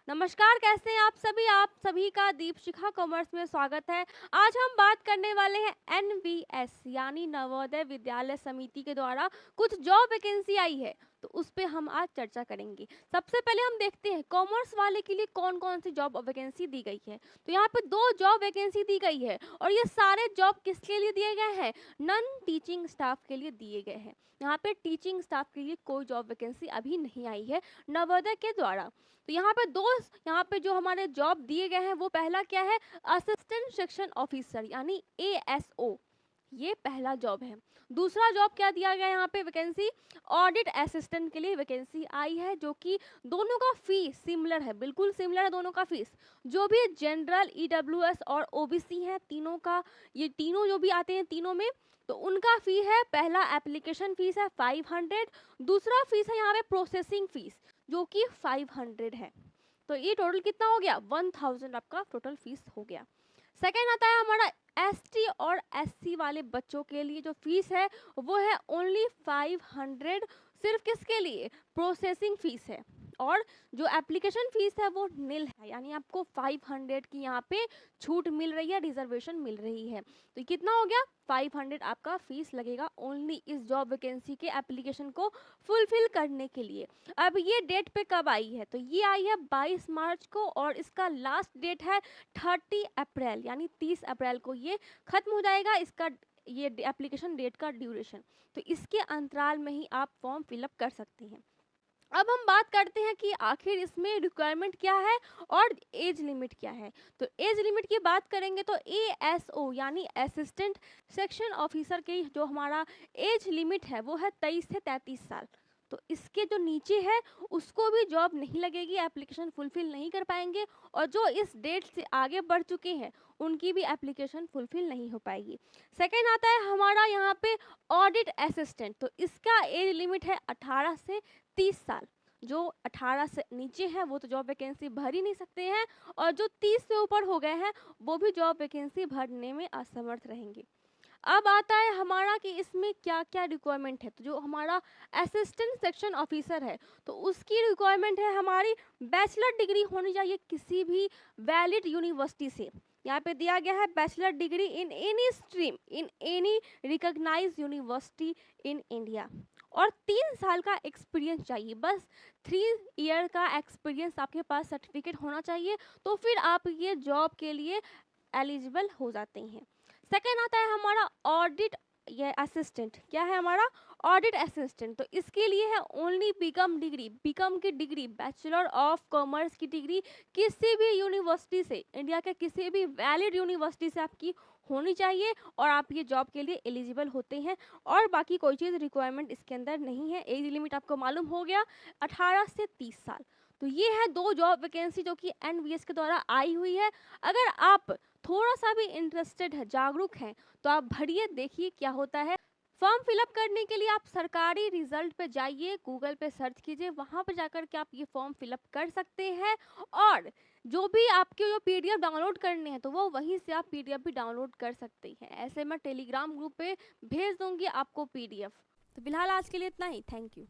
नमस्कार, कैसे हैं आप सभी का दीपशिखा कॉमर्स में स्वागत है। आज हम बात करने वाले हैं एनवीएस यानी नवोदय विद्यालय समिति के द्वारा कुछ जॉब वैकेंसी आई है, तो उस पे हम आज चर्चा करेंगे। सबसे पहले हम देखते हैं कॉमर्स वाले के लिए कौन-कौन सी जॉब वैकेंसी दी गई है। तो यहाँ पे 2 जॉब वैकेंसी दी गई है और ये सारे जॉब किसके लिए दिए गए हैं? नॉन टीचिंग स्टाफ के लिए दिए गए हैं। यहाँ पे टीचिंग स्टाफ के लिए कोई जॉब वैकेंसी अभी नहीं आई है नवोदय के द्वारा। तो यहाँ पे जो हमारे जॉब दिए गए हैं वो पहला क्या है, असिस्टेंट सेक्शन ऑफिसर यानी एएसओ, ये पहला जॉब है। दूसरा जॉब क्या दिया गया है यहाँ पे वैकेंसी, ऑडिट असिस्टेंट के लिए वैकेंसी आई है, जो कि दोनों का फीस सिमिलर है, बिल्कुल सिमिलर है दोनों का फीस। जो भी जनरल, ईडब्ल्यूएस और ओबीसी है, तीनों का, ये तीनों जो भी आते हैं तीनों में, तो उनका फी है, पहला एप्लीकेशन फीस है 500, दूसरा फीस है यहाँ पे प्रोसेसिंग फीस जो कि 500 है। तो ये टोटल कितना हो गया, 1000 आपका टोटल फीस हो गया। सेकेंड आता है हमारा एसटी और एससी वाले बच्चों के लिए जो फीस है वो है ओनली 500, सिर्फ किसके लिए, प्रोसेसिंग फीस है। और जो एप्लीकेशन फीस है वो नील है, यानी आपको 500 की यहाँ पे छूट मिल रही है, रिजर्वेशन मिल रही है। तो कितना हो गया, 500 आपका फीस लगेगा ओनली इस जॉब वैकेंसी के एप्लीकेशन को फुलफिल करने के लिए। अब ये डेट पे कब आई है, तो ये आई है 22 मार्च को और इसका लास्ट डेट है 30 अप्रैल, यानी 30 अप्रैल को ये खत्म हो जाएगा इसका, ये एप्लीकेशन डेट का ड्यूरेशन। तो इसके अंतराल में ही आप फॉर्म फिलअप कर सकते हैं। अब हम बात करते हैं कि आखिर इसमें रिक्वायरमेंट क्या है और एज लिमिट क्या है। तो एज लिमिट की बात करेंगे तो एएसओ यानी असिस्टेंट सेक्शन ऑफिसर की जो हमारा एज लिमिट है वो है 23 से 33 साल। तो इसके जो नीचे है उसको भी जॉब नहीं लगेगी, एप्लीकेशन फुलफिल नहीं कर पाएंगे, और जो इस डेट से आगे बढ़ चुके हैं उनकी भी एप्लीकेशन फुलफिल नहीं हो पाएगी। सेकेंड आता है हमारा यहाँ पे ऑडिट असिस्टेंट, तो इसका एज लिमिट है 18 से 30 साल। जो 18 से नीचे है वो तो जॉब वैकेंसी भर ही नहीं सकते हैं, और जो 30 से ऊपर हो गए हैं वो भी जॉब वैकेंसी भरने में असमर्थ रहेंगे। अब आता है हमारा कि इसमें क्या क्या रिक्वायरमेंट है। तो जो हमारा असिस्टेंट सेक्शन ऑफिसर है तो उसकी रिक्वायरमेंट है हमारी बैचलर डिग्री होनी चाहिए किसी भी वैलिड यूनिवर्सिटी से। यहाँ पे दिया गया है bachelor degree in any stream in any recognise university in India, और 3 साल का एक्सपीरियंस चाहिए, बस 3 ईयर का एक्सपीरियंस आपके पास सर्टिफिकेट होना चाहिए, तो फिर आप ये जॉब के लिए एलिजिबल हो जाते हैं। सेकेंड आता है हमारा ऑडिट, ये असिस्टेंट क्या है हमारा, ऑडिट असिस्टेंट। तो इसके लिए है ओनली बीकॉम डिग्री, बीकॉम की डिग्री, बैचलर ऑफ कॉमर्स की डिग्री किसी भी यूनिवर्सिटी से, इंडिया के किसी भी वैलिड यूनिवर्सिटी से आपकी होनी चाहिए, और आप ये जॉब के लिए एलिजिबल होते हैं। और बाकी कोई चीज़ रिक्वायरमेंट इसके अंदर नहीं है। एज लिमिट आपको मालूम हो गया, 18 से 30 साल। तो ये है 2 जॉब वैकेंसी जो कि एनवीएस के द्वारा आई हुई है। अगर आप थोड़ा सा भी इंटरेस्टेड है, जागरूक हैं, तो आप भरिए, देखिए क्या होता है। फॉर्म फिलअप करने के लिए आप सरकारी रिजल्ट पे जाइए, गूगल पे सर्च कीजिए, वहाँ पे जाकर के आप ये फॉर्म फिलअप कर सकते हैं। और जो भी आपके जो पीडीएफ डाउनलोड करने हैं तो वो वहीं से आप पीडीएफ भी डाउनलोड कर सकते हैं। ऐसे मैं टेलीग्राम ग्रुप पे भेज दूंगी आपको पीडीएफ। तो फिलहाल आज के लिए इतना ही, थैंक यू।